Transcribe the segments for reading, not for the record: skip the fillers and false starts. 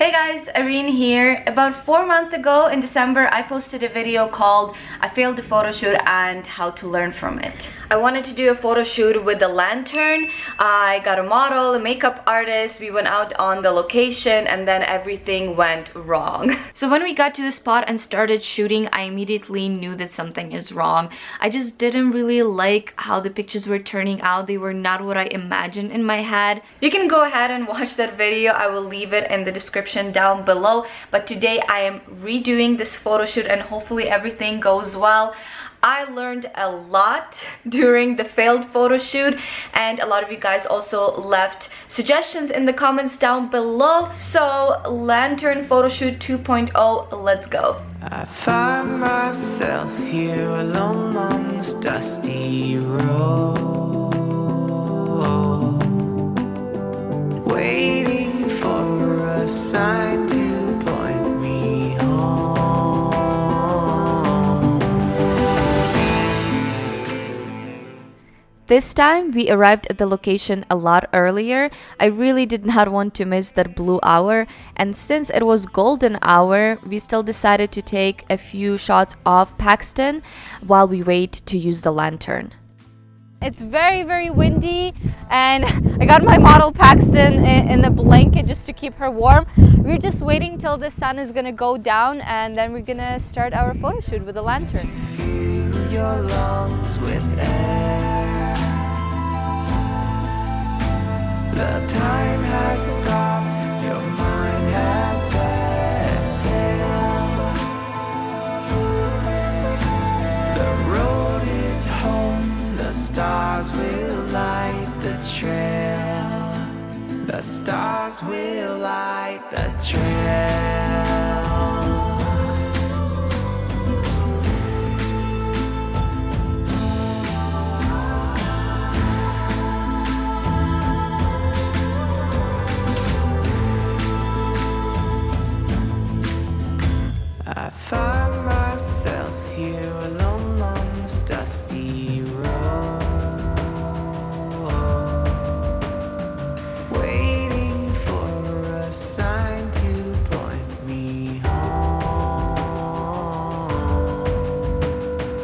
Hey guys, Irene here. About 4 months ago in December, I posted a video called I failed the photo shoot and how to learn from it. I wanted to do a photo shoot with a lantern. I got a model, a makeup artist, we went out on the location and then everything went wrong. So when we got to the spot and started shooting, I immediately knew that something is wrong. I just didn't really like how the pictures were turning out. They were not what I imagined in my head. You can go ahead and watch that video. I will leave it in the description down below, but today I am redoing this photo shoot and hopefully everything goes well. I learned a lot during the failed photo shoot and a lot of you guys also left suggestions in the comments down below. So lantern photo shoot 2.0, let's go. I find myself here alone on this dusty road, waiting for a sign to point me home. This time we arrived at the location a lot earlier. I really did not want to miss that blue hour, and since it was golden hour, we still decided to take a few shots of Paxton while we wait to use the lantern. It's very windy and I got my model Paxton in a blanket just to keep her warm. We're just waiting till the sun is gonna go down and then we're gonna start our photo shoot with the lantern. Fill your lungs with air. The time has stopped, your mind has set sail. The road is home. The stars will light the trail. The stars will light the trail. I find myself here alone on this dusty road, waiting for a sign to point me home.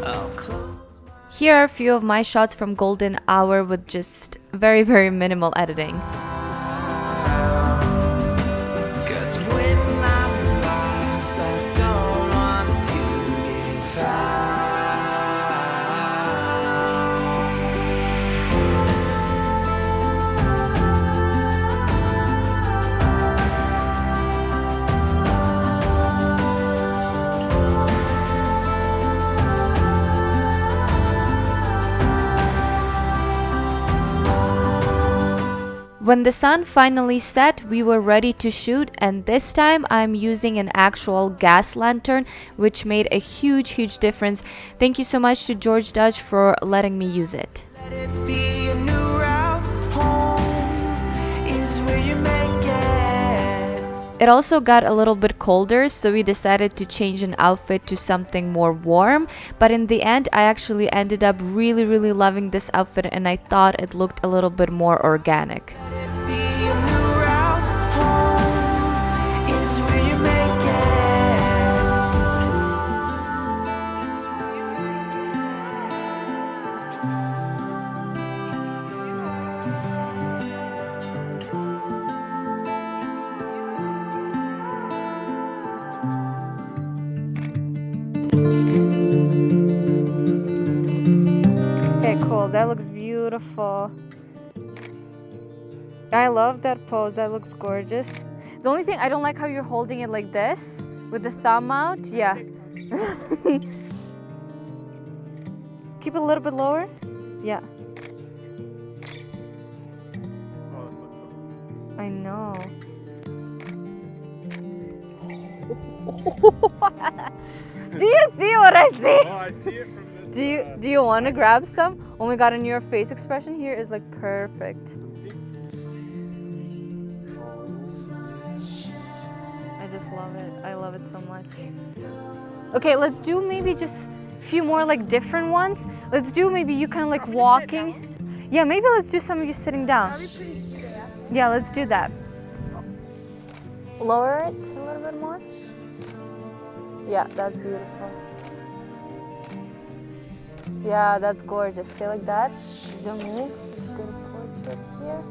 I'll close my Here are a few of my shots from golden hour with just very minimal editing. Cause when I'm lost, I don't want to get found. When the sun finally set, we were ready to shoot, and this time I'm using an actual gas lantern, which made a huge difference. Thank you so much to George Dutch for letting me use it. Let it be a new route home is where you make it. It also got a little bit colder, so we decided to change an outfit to something more warm, but in the end I actually ended up really loving this outfit and I thought it looked a little bit more organic. Be a new route home is where you make Okay, cool. That looks beautiful. I love that pose. That looks gorgeous. The only thing I don't like how you're holding it like this with the thumb out. Yeah. Keep it a little bit lower. Yeah. I know. Do you see what I see? Oh, I see it from this. Do you want to grab some? Oh my god, and your face expression here is like perfect. I just love it. I love it so much. Okay, let's do maybe just a few more like different ones. Let's do maybe you kind of like walking. Yeah, maybe let's do some of you sitting down. Yeah, let's do that. Lower it a little bit more. Yeah, that's beautiful. Yeah, that's gorgeous. Stay like that. Don't move. Just get a portrait here.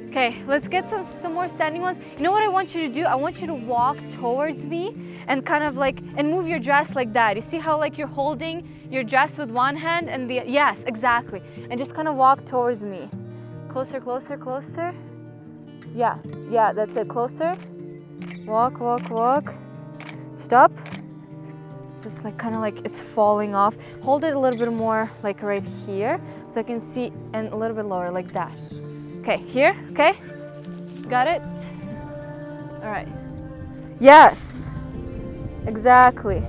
Okay, let's get some more standing ones. You know what I want you to do? I want you to walk towards me and kind of like, and move your dress like that. You see how like you're holding your dress with one hand and the, yes, exactly. And just kind of walk towards me. Closer, closer, closer. Yeah, yeah, that's it, closer. Walk, walk, walk. Stop. Just like kind of like it's falling off. Hold it a little bit more like right here so I can see, and a little bit lower like that. Okay, here, okay? Got it? All right. Yes, exactly.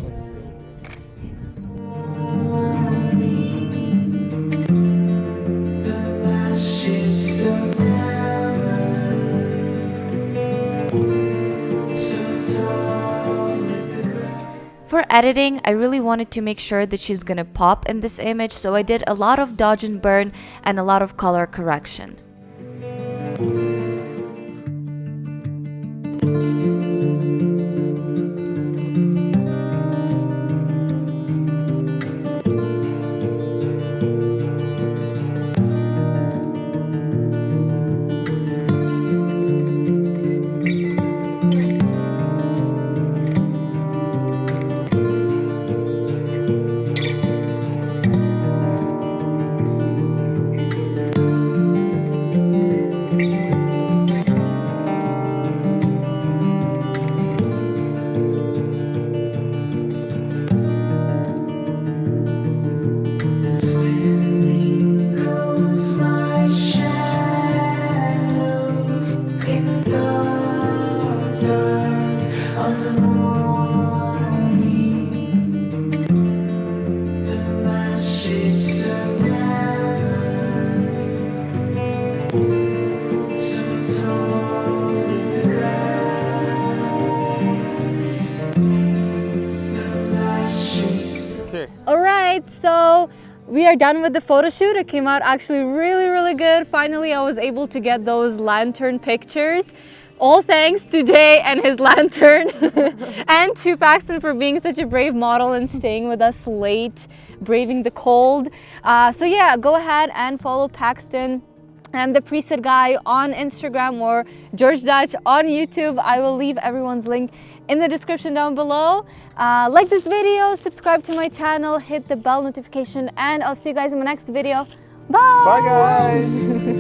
For editing, I really wanted to make sure that she's gonna pop in this image, so I did a lot of dodge and burn and a lot of color correction. Alright, so we are done with the photo shoot. It came out actually really good. Finally, I was able to get those lantern pictures. All thanks to Jay and his lantern and to Paxton for being such a brave model and staying with us late, braving the cold. So yeah, go ahead and follow Paxton and the preset guy on Instagram or George Dutch on YouTube. I will leave everyone's link in the description down below. Like this video, subscribe to my channel, hit the bell notification, and I'll see you guys in my next video. Bye! Bye guys!